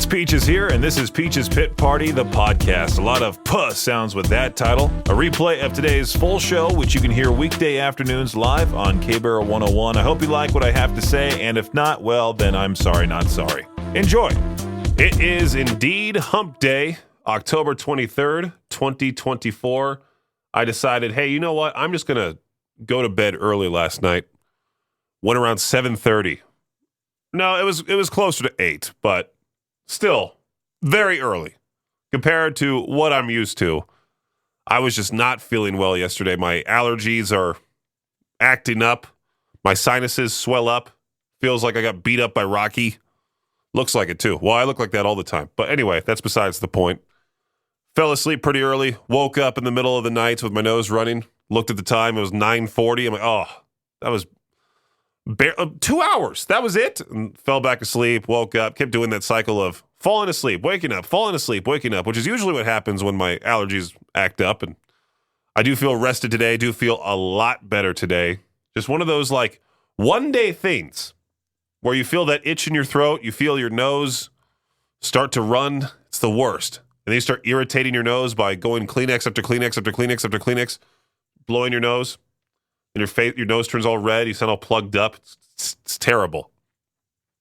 It's Peaches here, and this is Peaches Pit Party, the podcast. A lot of puh sounds with that title. A replay of today's full show, which you can hear weekday afternoons live on K-Barrel 101. I hope you like what I have to say, and if not, well, then I'm sorry, not sorry. Enjoy. It is indeed Hump Day, October 23rd, 2024. I decided, hey, you know what? I'm just going to go to bed early last night. Went around 7:30. No, it was closer to 8, but still very early compared to what I'm used to. I was just not feeling well yesterday. My allergies are acting up. My sinuses swell up. Feels like I got beat up by Rocky. Looks like it too. Well, I look like that all the time. But anyway, that's besides the point. Fell asleep pretty early. Woke up in the middle of the night with my nose running. Looked at the time. It was 9:40. I'm like, oh, that was 2 hours. That was it. And fell back asleep, woke up, kept doing that cycle of falling asleep, waking up, falling asleep, waking up, which is usually what happens when my allergies act up. And I do feel rested today. I do feel a lot better today. Just one of those like one-day things where you feel that itch in your throat, you feel your nose start to run. It's the worst. And then you start irritating your nose by going Kleenex after Kleenex after Kleenex after Kleenex, blowing your nose. And your nose turns all red. You sound all plugged up. It's terrible.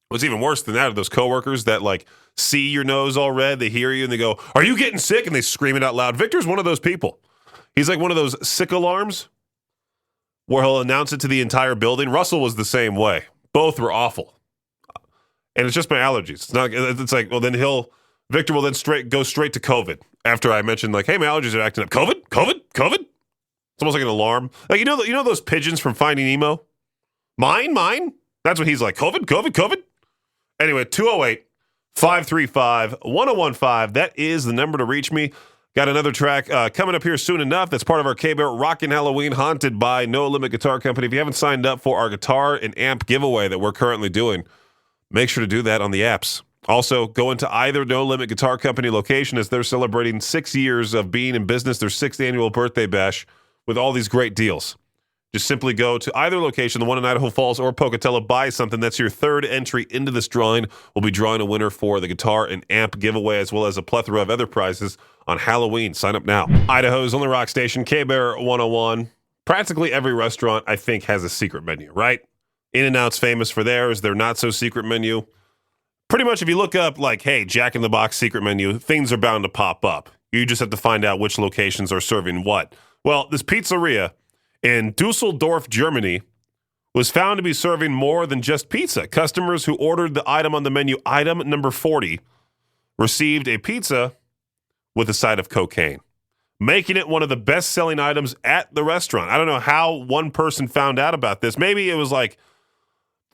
What's even worse than that are those coworkers that like see your nose all red. They hear you and they go, "Are you getting sick?" And they scream it out loud. Victor's one of those people. He's like one of those sick alarms where he'll announce it to the entire building. Russell was the same way. Both were awful. And it's just my allergies. It's not. It's like, well, then Victor will then go straight to COVID after I mentioned like, hey, my allergies are acting up. COVID. It's almost like an alarm. Like, you know those pigeons from Finding Nemo? Mine? That's what he's like. COVID. Anyway, 208-535-1015. That is the number to reach me. Got another track coming up here soon enough. That's part of our K-Bear Rockin' Halloween Haunted by No Limit Guitar Company. If you haven't signed up for our guitar and amp giveaway that we're currently doing, make sure to do that on the apps. Also, go into either No Limit Guitar Company location as they're celebrating 6 years of being in business, their 6th annual birthday bash, with all these great deals. Just simply go to either location, the one in Idaho Falls or Pocatello, buy something. That's your third entry into this drawing. We'll be drawing a winner for the guitar and amp giveaway, as well as a plethora of other prizes on Halloween. Sign up now. Idaho's only rock station, K-Bear 101. Practically every restaurant, I think, has a secret menu, right? In-N-Out's famous for theirs, their not-so-secret menu. Pretty much if you look up, like, hey, Jack in the Box secret menu, things are bound to pop up. You just have to find out which locations are serving what. Well, this pizzeria in Dusseldorf, Germany, was found to be serving more than just pizza. Customers who ordered the item on the menu, item number 40, received a pizza with a side of cocaine, making it one of the best-selling items at the restaurant. I don't know how one person found out about this. Maybe it was like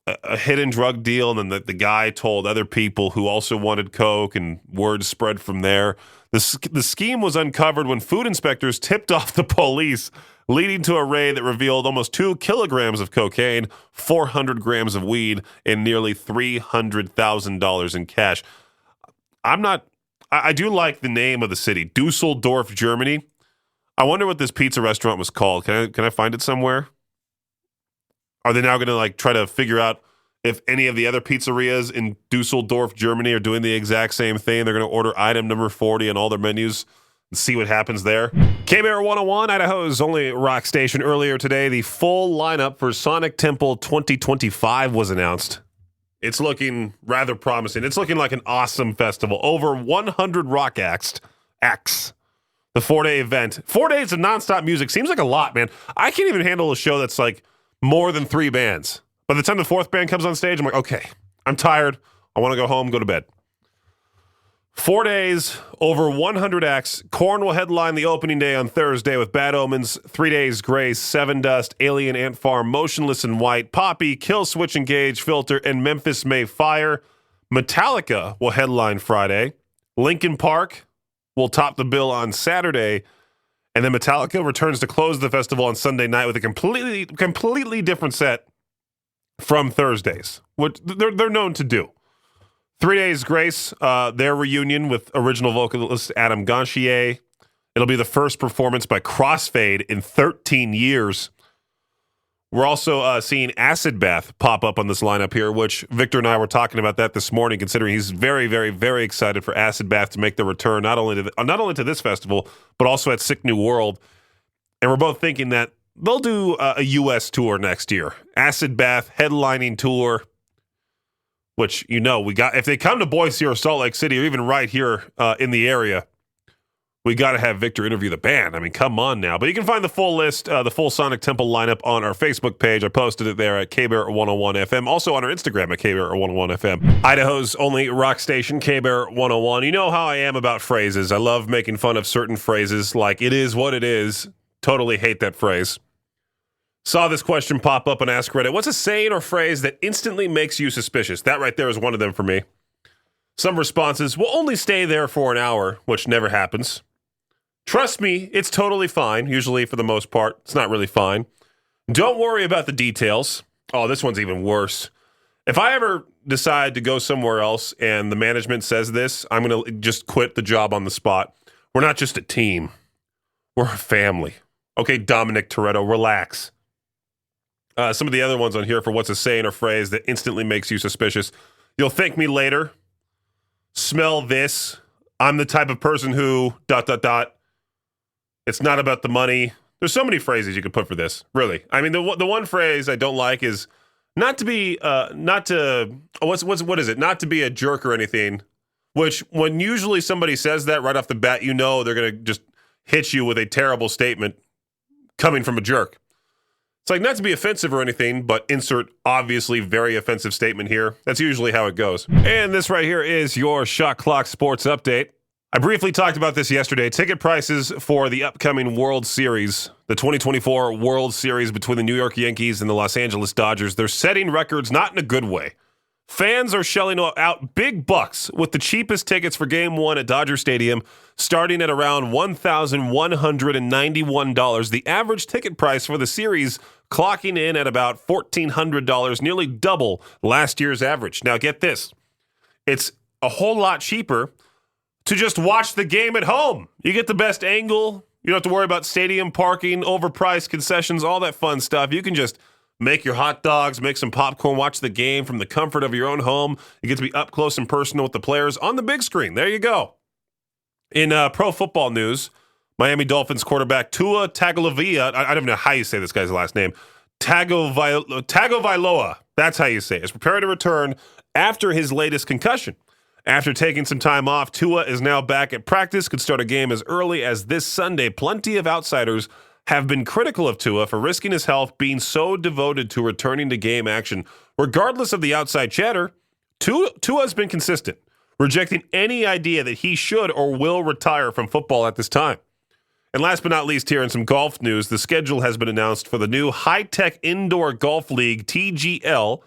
a hidden drug deal, and then the guy told other people who also wanted coke, and word spread from there. The scheme was uncovered when food inspectors tipped off the police, leading to a raid that revealed almost 2 kilograms of cocaine, 400 grams of weed, and nearly $300,000 in cash. I do like the name of the city, Dusseldorf, Germany. I wonder what this pizza restaurant was called. Can I find it somewhere? Are they now going to like try to figure out if any of the other pizzerias in Dusseldorf, Germany are doing the exact same thing? They're going to order item number 40 on all their menus and see what happens there. K-Bear 101, Idaho's only rock station. Earlier today, the full lineup for Sonic Temple 2025 was announced. It's looking rather promising. It's looking like an awesome festival. Over 100 rock acts. The 4-day event. 4 days of nonstop music seems like a lot, man. I can't even handle a show that's like more than 3 bands. By the time the 4th band comes on stage, I'm like, okay, I'm tired. I want to go home, go to bed. 4 days, over 100 acts. Korn will headline the opening day on Thursday with Bad Omens, 3 Days Grace, Seven Dust, Alien Ant Farm, Motionless in White, Poppy, Killswitch Engage, Filter, and Memphis May Fire. Metallica will headline Friday. Linkin Park will top the bill on Saturday. And then Metallica returns to close the festival on Sunday night with a completely different set from Thursdays, what they're known to do. 3 Days Grace, their reunion with original vocalist Adam Gontier. It'll be the first performance by Crossfade in 13 years. We're also seeing Acid Bath pop up on this lineup here, which Victor and I were talking about that this morning, considering he's very, very, very excited for Acid Bath to make the return, not only to this festival, but also at Sick New World. And we're both thinking that they'll do a U.S. tour next year. Acid Bath headlining tour, which, we got. If they come to Boise or Salt Lake City or even right here in the area, we got to have Victor interview the band. I mean, come on now. But you can find the full list, the full Sonic Temple lineup on our Facebook page. I posted it there at KBear 101 FM. Also on our Instagram at KBear 101 FM. Idaho's only rock station, KBear 101. You know how I am about phrases. I love making fun of certain phrases like, it is what it is. Totally hate that phrase. Saw this question pop up on Ask Reddit. What's a saying or phrase that instantly makes you suspicious? That right there is one of them for me. Some responses, will only stay there for an hour, which never happens. Trust me, it's totally fine. Usually, for the most part, it's not really fine. Don't worry about the details. Oh, this one's even worse. If I ever decide to go somewhere else and the management says this, I'm going to just quit the job on the spot. We're not just a team. We're a family. Okay, Dominic Toretto, relax. Some of the other ones on here for what's a saying or phrase that instantly makes you suspicious. You'll thank me later. Smell this. I'm the type of person who ... It's not about the money. There's so many phrases you could put for this, really. I mean, the one phrase I don't like is not to be not to what is it? Not to be a jerk or anything. Which when usually somebody says that right off the bat, they're gonna just hit you with a terrible statement coming from a jerk. It's like not to be offensive or anything, but insert obviously very offensive statement here. That's usually how it goes. And this right here is your Shot Clock Sports Update. I briefly talked about this yesterday. Ticket prices for the upcoming World Series, the 2024 World Series between the New York Yankees and the Los Angeles Dodgers, they're setting records not in a good way. Fans are shelling out big bucks with the cheapest tickets for Game 1 at Dodger Stadium starting at around $1,191. The average ticket price for the series clocking in at about $1,400, nearly double last year's average. Now get this. It's a whole lot cheaper to just watch the game at home. You get the best angle. You don't have to worry about stadium parking, overpriced concessions, all that fun stuff. You can just make your hot dogs, make some popcorn, watch the game from the comfort of your own home. You get to be up close and personal with the players on the big screen. There you go. In pro football news, Miami Dolphins quarterback Tua Tagovailoa, I don't know how you say this guy's last name, Tagovailoa, that's how you say it, is preparing to return after his latest concussion. After taking some time off, Tua is now back at practice, could start a game as early as this Sunday. Plenty of outsiders have been critical of Tua for risking his health, being so devoted to returning to game action. Regardless of the outside chatter, Tua has been consistent, rejecting any idea that he should or will retire from football at this time. And last but not least, here in some golf news, the schedule has been announced for the new high-tech indoor golf league, TGL,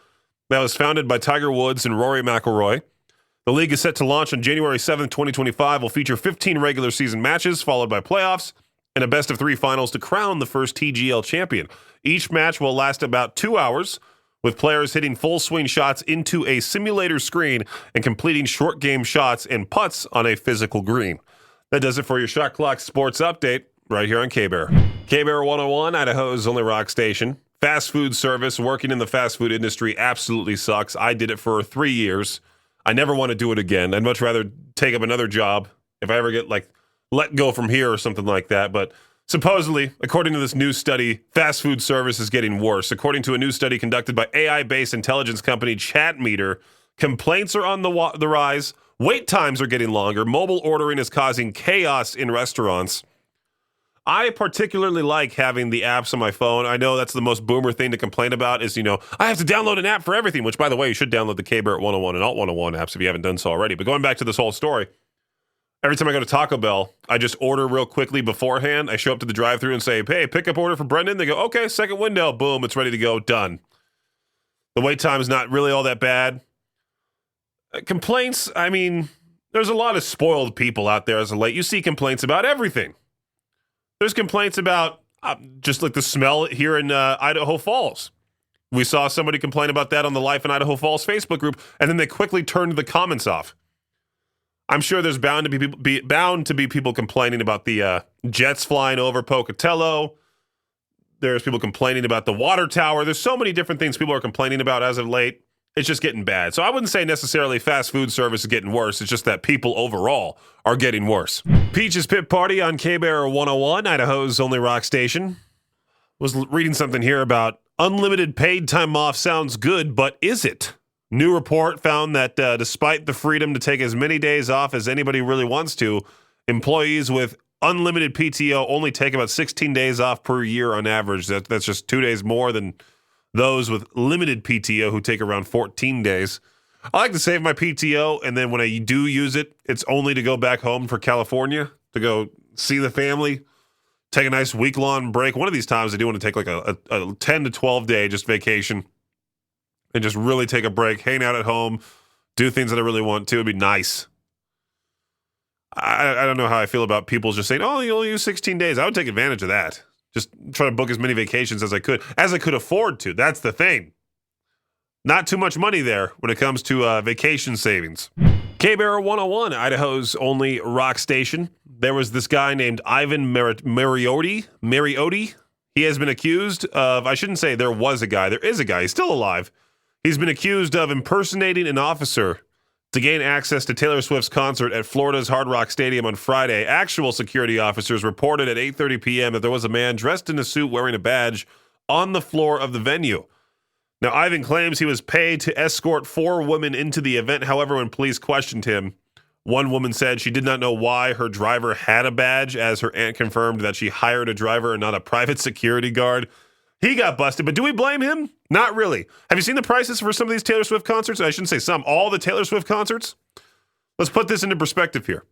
that was founded by Tiger Woods and Rory McIlroy. The league is set to launch on January 7th, 2025. Will feature 15 regular season matches, followed by playoffs, and a best-of-3 finals to crown the first TGL champion. Each match will last about 2 hours, with players hitting full-swing shots into a simulator screen and completing short-game shots and putts on a physical green. That does it for your Shot Clock Sports Update right here on KBear. KBear 101, Idaho's only rock station. Fast food service, working in the fast food industry absolutely sucks. I did it for 3 years. I never want to do it again. I'd much rather take up another job if I ever get let go from here or something like that. But supposedly, according to this new study, fast food service is getting worse. According to a new study conducted by AI-based intelligence company Chatmeter, complaints are on the rise. Wait times are getting longer. Mobile ordering is causing chaos in restaurants. I particularly like having the apps on my phone. I know that's the most boomer thing to complain about is, I have to download an app for everything, which, by the way, you should download the KBear 101 and Alt 101 apps if you haven't done so already. But going back to this whole story, every time I go to Taco Bell, I just order real quickly beforehand. I show up to the drive-thru and say, hey, pickup order for Brendan. They go, okay, second window. Boom, it's ready to go. Done. The wait time is not really all that bad. Complaints, I mean, there's a lot of spoiled people out there as of late. You see complaints about everything. There's complaints about just like the smell here in Idaho Falls. We saw somebody complain about that on the Life in Idaho Falls Facebook group, and then they quickly turned the comments off. I'm sure there's bound to be people complaining about the jets flying over Pocatello. There's people complaining about the water tower. There's so many different things people are complaining about as of late. It's just getting bad. So I wouldn't say necessarily fast food service is getting worse. It's just that people overall are getting worse. Peach's Pit Party on K-Bear 101, Idaho's only rock station. Was reading something here about unlimited paid time off sounds good, but is it? New report found that despite the freedom to take as many days off as anybody really wants to, employees with unlimited PTO only take about 16 days off per year on average. That's just 2 days more than those with limited PTO who take around 14 days. I like to save my PTO, and then when I do use it, it's only to go back home for California to go see the family, take a nice week-long break. One of these times I do want to take like a 10 to 12 day just vacation and just really take a break, hang out at home, do things that I really want to. It'd be nice. I don't know how I feel about people just saying, oh, you'll use 16 days. I would take advantage of that. Just try to book as many vacations as I could afford to. That's the thing. Not too much money there when it comes to vacation savings. K-Bear 101, Idaho's only rock station. There was this guy named Ivan Mariotti. He has been accused of, I shouldn't say there was a guy. There is a guy. He's still alive. He's been accused of impersonating an officer to gain access to Taylor Swift's concert at Florida's Hard Rock Stadium on Friday. Actual security officers reported at 8:30 p.m. that there was a man dressed in a suit wearing a badge on the floor of the venue. Now, Ivan claims he was paid to escort 4 women into the event. However, when police questioned him, one woman said she did not know why her driver had a badge, as her aunt confirmed that she hired a driver and not a private security guard. He got busted, but do we blame him? Not really. Have you seen the prices for some of these Taylor Swift concerts? I shouldn't say some, all the Taylor Swift concerts. Let's put this into perspective here.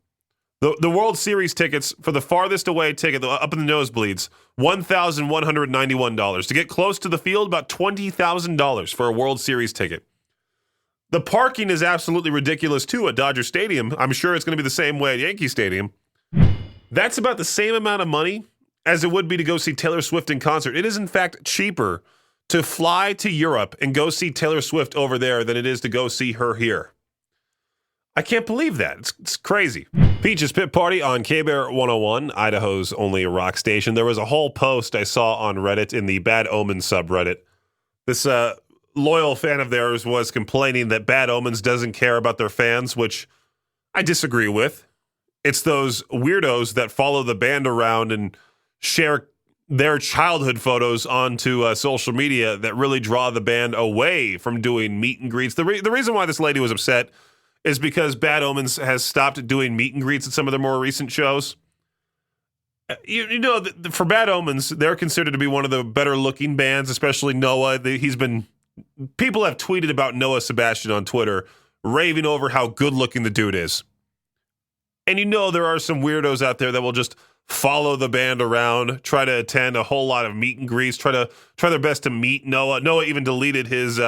The World Series tickets for the farthest away ticket, up in the nosebleeds, $1,191. To get close to the field, about $20,000 for a World Series ticket. The parking is absolutely ridiculous, too, at Dodger Stadium. I'm sure it's going to be the same way at Yankee Stadium. That's about the same amount of money as it would be to go see Taylor Swift in concert. It is, in fact, cheaper to fly to Europe and go see Taylor Swift over there than it is to go see her here. I can't believe that. It's crazy. Peach's Pit Party on K-Bear 101, Idaho's only rock station. There was a whole post I saw on Reddit in the Bad Omens subreddit. This loyal fan of theirs was complaining that Bad Omens doesn't care about their fans, which I disagree with. It's those weirdos that follow the band around and share their childhood photos onto social media that really draw the band away from doing meet and greets. The reason why this lady was upset is because Bad Omens has stopped doing meet and greets at some of their more recent shows. You know, for Bad Omens, they're considered to be one of the better looking bands, especially Noah. People have tweeted about Noah Sebastian on Twitter, raving over how good looking the dude is. And you know there are some weirdos out there that will just follow the band around, try to attend a whole lot of meet and greets, try their best to meet Noah. Noah even deleted his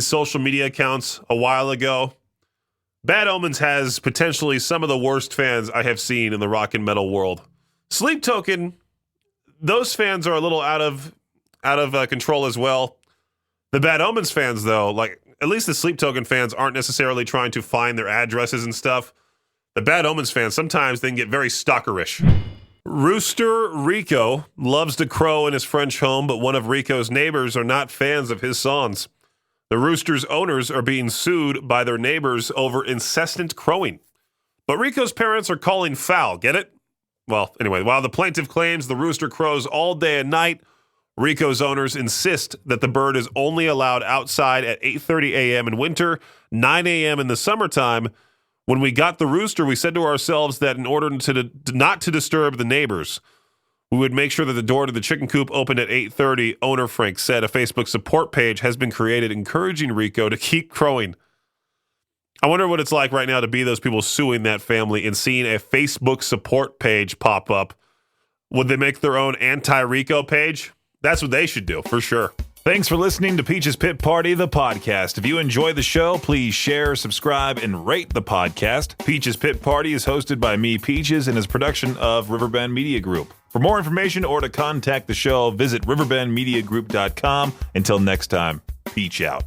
social media accounts a while ago. Bad Omens has potentially some of the worst fans I have seen in the rock and metal world. Sleep Token, those fans are a little out of control as well. The Bad Omens fans, though, like at least the Sleep Token fans aren't necessarily trying to find their addresses and stuff. The Bad Omens fans, sometimes they can get very stalkerish. Rooster Rico loves to crow in his French home, but one of Rico's neighbors are not fans of his songs. The Rooster's owners are being sued by their neighbors over incessant crowing. But Rico's parents are calling foul, get it? Well, anyway, while the plaintiff claims the rooster crows all day and night, Rico's owners insist that the bird is only allowed outside at 8:30 a.m. in winter, 9 a.m. in the summertime. When we got the rooster, we said to ourselves that in order to not to disturb the neighbors, we would make sure that the door to the chicken coop opened at 8:30, owner Frank said. A Facebook support page has been created encouraging Rico to keep crowing. I wonder what it's like right now to be those people suing that family and seeing a Facebook support page pop up. Would they make their own anti-Rico page? That's what they should do, for sure. Thanks for listening to Peach's Pit Party, the podcast. If you enjoy the show, please share, subscribe, and rate the podcast. Peach's Pit Party is hosted by me, Peaches, and is a production of Riverbend Media Group. For more information or to contact the show, visit riverbendmediagroup.com. Until next time, Peach out.